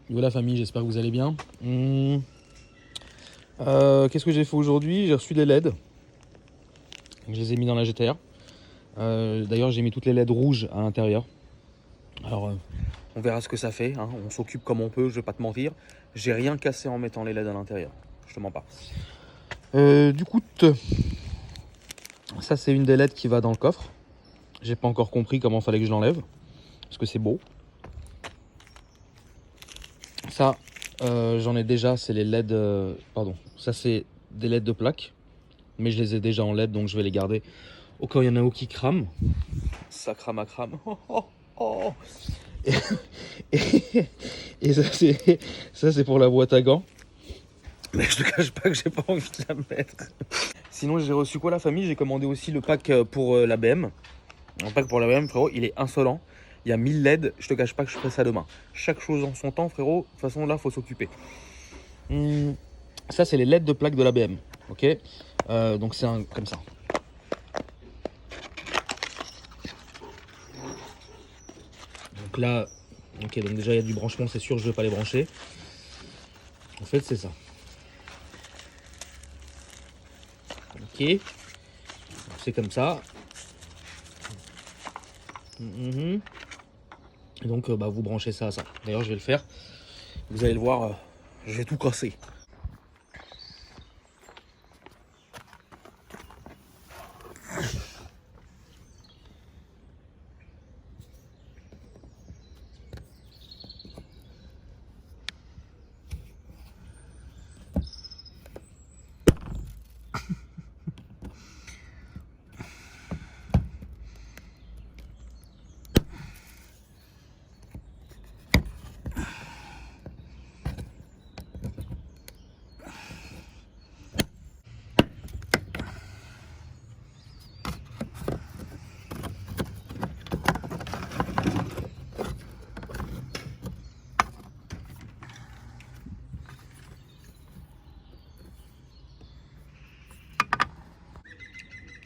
Yo la famille, j'espère que vous allez bien. Qu'est-ce que j'ai fait aujourd'hui? J'ai reçu des LED. Je les ai mis dans la GTR. D'ailleurs, j'ai mis toutes les LED rouges à l'intérieur. Alors, on verra ce que ça fait. Hein. On s'occupe comme on peut, je vais pas te mentir. J'ai rien cassé en mettant les LED à l'intérieur. Je te mens pas. Du coup, ça c'est une des LED qui va dans le coffre. J'ai pas encore compris comment fallait que je l'enlève. Parce que c'est beau. Ça, j'en ai déjà, c'est les LED... pardon, ça c'est des LED de plaque. Mais je les ai déjà en LED, donc je vais les garder au cas où il y en a où qui crament. Ça crame à crame. Oh, oh, oh. Et ça c'est pour la boîte à gants. Mais je te cache pas que j'ai pas envie de la mettre. Sinon j'ai reçu quoi la famille? J'ai commandé aussi le pack pour la BM. Un pack pour la BM, frérot, il est insolent. Il y a 1000 LED, je te cache pas que je ferai ça demain. Chaque chose en son temps, frérot. De toute façon, là, faut s'occuper. Ça, c'est les LED de plaque de la BM. Ok, donc c'est comme ça. Donc là, ok, donc déjà il y a du branchement, c'est sûr, je vais pas les brancher. En fait, c'est ça. Ok, c'est comme ça. Et donc, vous branchez ça à ça. D'ailleurs, je vais le faire. Vous allez le voir, je vais tout casser.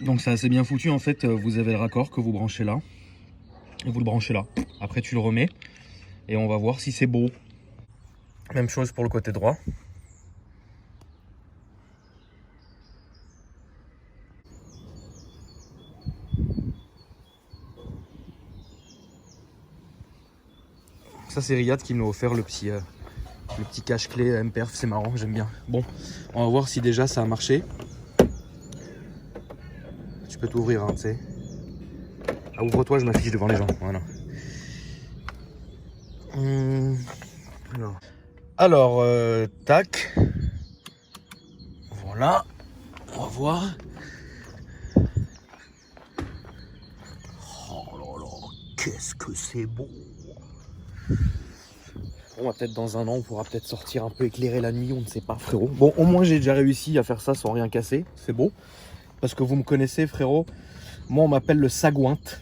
Donc c'est assez bien foutu en fait, vous avez le raccord que vous branchez là. Et vous le branchez là. Après tu le remets. Et on va voir si c'est beau. Même chose pour le côté droit. Ça c'est Riyad qui m'a offert le petit cache-clé MPerf, c'est marrant, j'aime bien. Bon, on va voir si déjà ça a marché. Tu peux t'ouvrir, hein, tu sais. Ah, ouvre-toi, je m'affiche devant les gens, voilà. Alors, tac. Voilà, on va voir. Oh là là, qu'est-ce que c'est beau. On va peut-être dans un an, on pourra peut-être sortir un peu éclairer la nuit, on ne sait pas, frérot. Bon, au moins j'ai déjà réussi à faire ça sans rien casser, c'est beau. Parce que vous me connaissez, frérot, moi on m'appelle le sagouinte.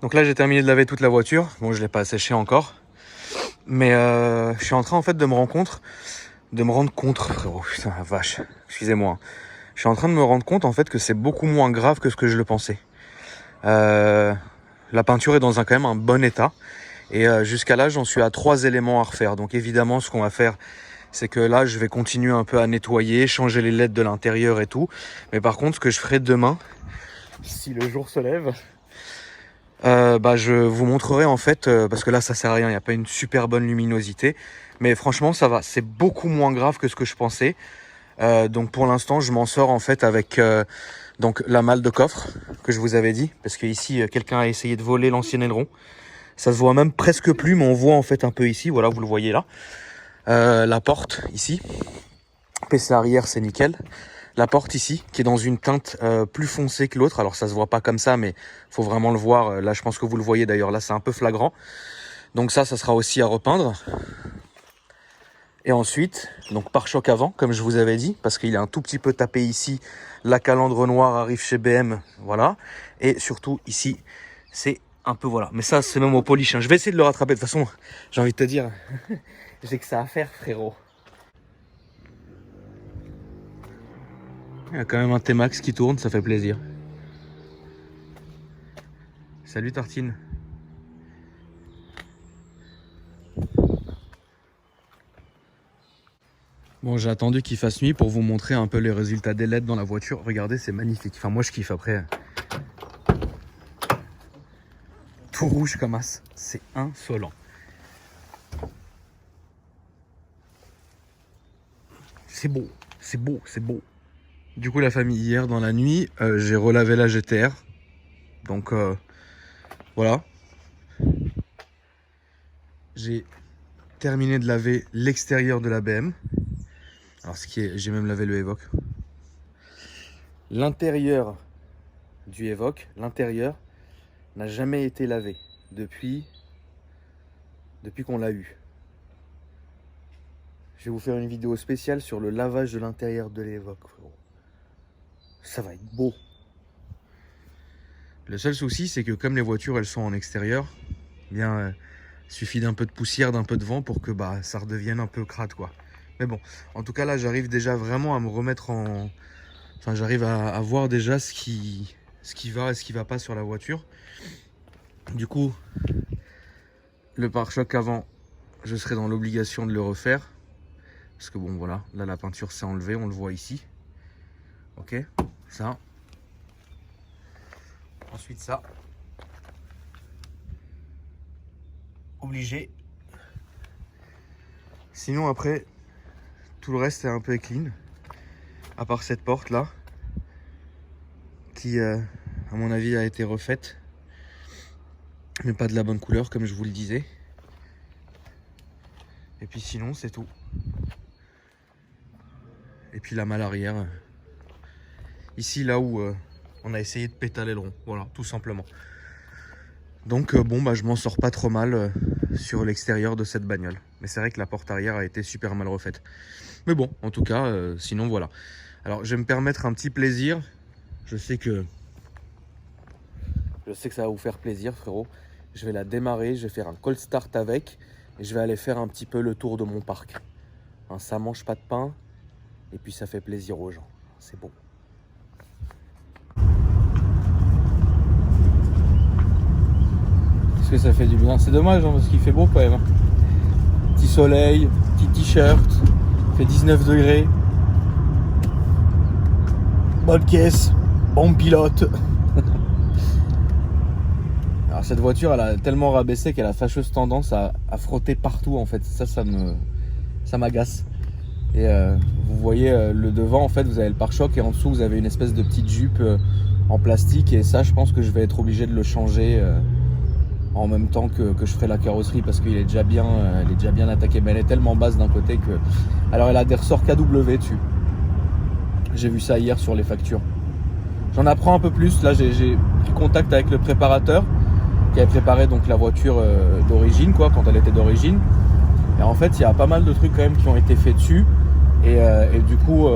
Donc là j'ai terminé de laver toute la voiture. Bon, je l'ai pas séché encore. Mais je suis en train en fait de me rendre compte, frérot, putain la vache, excusez-moi. Je suis en train de me rendre compte en fait que c'est beaucoup moins grave que ce que je le pensais. La peinture est dans quand même un bon état. Et jusqu'à là, j'en suis à 3 éléments à refaire. Donc évidemment, ce qu'on va faire, c'est que là, je vais continuer un peu à nettoyer, changer les LED de l'intérieur et tout. Mais par contre, ce que je ferai demain, si le jour se lève, je vous montrerai en fait, parce que là, ça sert à rien, il n'y a pas une super bonne luminosité. Mais franchement, ça va, c'est beaucoup moins grave que ce que je pensais. Donc pour l'instant, je m'en sors en fait avec donc la malle de coffre que je vous avais dit. Parce que ici, quelqu'un a essayé de voler l'ancien aileron. Ça se voit même presque plus, mais on voit en fait un peu ici. Voilà, vous le voyez là. La porte ici. PC arrière, c'est nickel. La porte ici, qui est dans une teinte plus foncée que l'autre. Alors ça se voit pas comme ça, mais faut vraiment le voir. Là, je pense que vous le voyez d'ailleurs. Là, c'est un peu flagrant. Donc ça sera aussi à repeindre. Et ensuite, donc pare-choc avant, comme je vous avais dit, parce qu'il est un tout petit peu tapé ici. La calandre noire arrive chez BM, voilà. Et surtout ici, c'est un peu, voilà. Mais ça, c'est même au polish, hein. Je vais essayer de le rattraper. De toute façon, j'ai envie de te dire, j'ai que ça à faire, frérot. Il y a quand même un T-Max qui tourne, ça fait plaisir. Salut Tartine. Bon, j'ai attendu qu'il fasse nuit pour vous montrer un peu les résultats des LED dans la voiture. Regardez, c'est magnifique. Enfin, moi, je kiffe après. Tout rouge comme as. C'est insolent. C'est beau, c'est beau, c'est beau. Du coup, la famille, hier, dans la nuit, j'ai relavé la GTR. Donc, voilà. J'ai terminé de laver l'extérieur de la BM. Alors, j'ai même lavé le Evoque. L'intérieur du Evoque, l'intérieur, n'a jamais été lavé depuis qu'on l'a eu. Je vais vous faire une vidéo spéciale sur le lavage de l'intérieur de l'Evoque, frérot. Ça va être beau. Le seul souci, c'est que comme les voitures, elles sont en extérieur, bien, suffit d'un peu de poussière, d'un peu de vent pour que ça redevienne un peu crade, quoi. Mais bon, en tout cas là, j'arrive déjà vraiment à me remettre en... Enfin, j'arrive à voir déjà ce qui va et ce qui va pas sur la voiture. Du coup, le pare-choc avant, je serai dans l'obligation de le refaire. Parce que bon, voilà, là la peinture s'est enlevée, on le voit ici. Ok, ça. Ensuite ça. Obligé. Sinon après, tout le reste est un peu clean. À part cette porte là, qui à mon avis a été refaite. Mais pas de la bonne couleur comme je vous le disais. Et puis sinon c'est tout. Et puis la malle arrière. Ici là où on a essayé de pétaler l'aileron. Voilà, tout simplement. Donc je m'en sors pas trop mal sur l'extérieur de cette bagnole. Mais c'est vrai que la porte arrière a été super mal refaite. Mais bon, en tout cas, sinon voilà. Alors je vais me permettre un petit plaisir. Je sais que ça va vous faire plaisir, frérot. Je vais la démarrer, je vais faire un cold start avec. Et je vais aller faire un petit peu le tour de mon parc. Hein, ça mange pas de pain. Et puis ça fait plaisir aux gens. C'est beau. Est-ce que ça fait du bien? C'est dommage, hein, parce qu'il fait beau quand même. Hein. Petit soleil, petit t-shirt. Il fait 19 degrés. Bonne caisse. Bon pilote. Alors cette voiture, elle a tellement rabaissé qu'elle a fâcheuse tendance à frotter partout en fait. Ça m'agace. Et vous voyez le devant, en fait, vous avez le pare-choc et en dessous, vous avez une espèce de petite jupe en plastique. Et ça, je pense que je vais être obligé de le changer en même temps que je ferai la carrosserie parce qu'il est déjà bien, attaqué. Mais elle est tellement basse d'un côté que... Alors, elle a des ressorts KW dessus. J'ai vu ça hier sur les factures. J'en apprends un peu plus. Là, j'ai pris contact avec le préparateur qui avait préparé donc la voiture d'origine, quoi, quand elle était d'origine. Et en fait, il y a pas mal de trucs quand même qui ont été faits dessus. Et du coup,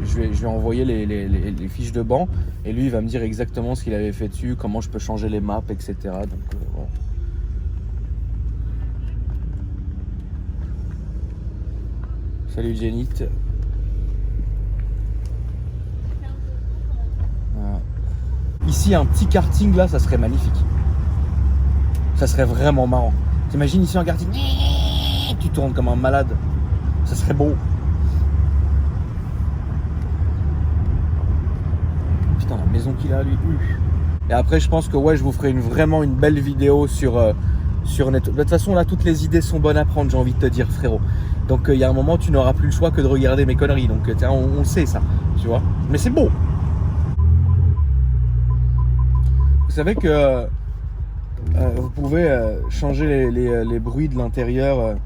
je vais envoyer les fiches de banc et lui il va me dire exactement ce qu'il avait fait dessus, comment je peux changer les maps, etc. Donc voilà. Salut Jenny. Voilà. Ici un petit karting là, ça serait magnifique. Ça serait vraiment marrant. T'imagines ici un karting, tu tournes comme un malade. Ça serait beau. Putain, la maison qu'il a lui. Et après je pense que ouais, je vous ferai vraiment une belle vidéo sur Net. De toute façon là toutes les idées sont bonnes à prendre, j'ai envie de te dire frérot. Donc il y a un moment tu n'auras plus le choix que de regarder mes conneries. Donc on le sait ça, tu vois. Mais c'est beau. Vous savez que vous pouvez changer les bruits de l'intérieur.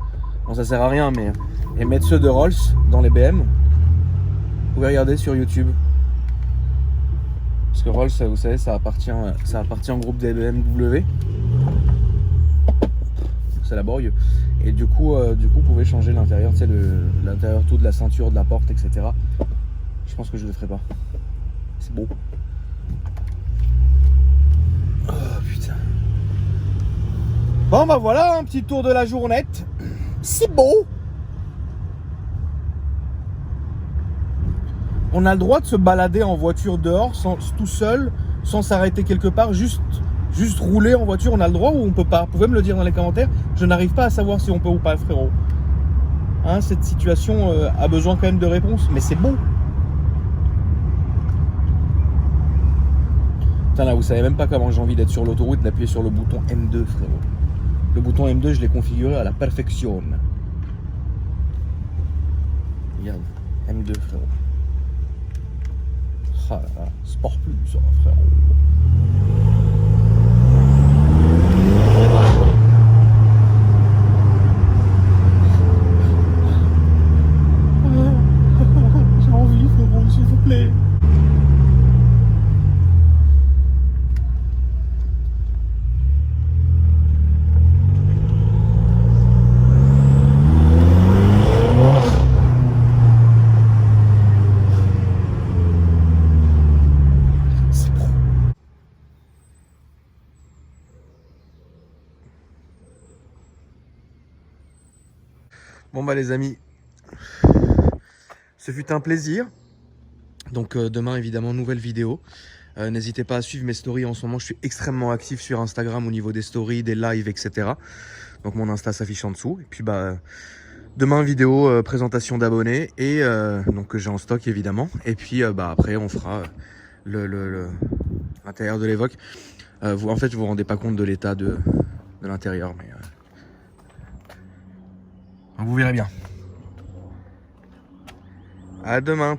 Bon ça sert à rien mais et mettre ceux de Rolls dans les BM. Vous pouvez regarder sur YouTube. Parce que Rolls, vous savez, ça appartient au groupe des BMW. C'est laborieux. Et du coup, vous pouvez changer l'intérieur, tu sais, l'intérieur tout de la ceinture, de la porte, etc. Je pense que je le ferai pas. C'est beau. Oh putain. Bon bah voilà, un petit tour de la journette. C'est beau. On a le droit de se balader en voiture dehors, tout seul, sans s'arrêter quelque part, juste rouler en voiture, on a le droit ou on peut pas? Vous pouvez me le dire dans les commentaires, je n'arrive pas à savoir si on peut ou pas, frérot. Hein, cette situation a besoin quand même de réponse, mais c'est beau. Putain là, vous savez même pas comment j'ai envie d'être sur l'autoroute, d'appuyer sur le bouton M2, frérot. Le bouton M2, je l'ai configuré à la perfection. Regarde, M2, frérot. Ah là là, sport plus, ça, frérot. J'ai envie, frérot, s'il vous plaît. Bon bah les amis, ce fut un plaisir. Donc demain évidemment nouvelle vidéo. N'hésitez pas à suivre mes stories en ce moment, je suis extrêmement actif sur Instagram au niveau des stories, des lives, etc. Donc mon Insta s'affiche en dessous. Et puis bah demain vidéo présentation d'abonnés et donc que j'ai en stock évidemment. Et puis bah après on fera l'intérieur de l'Evoque. En fait vous vous rendez pas compte de l'état de l'intérieur, mais vous verrez bien. À demain.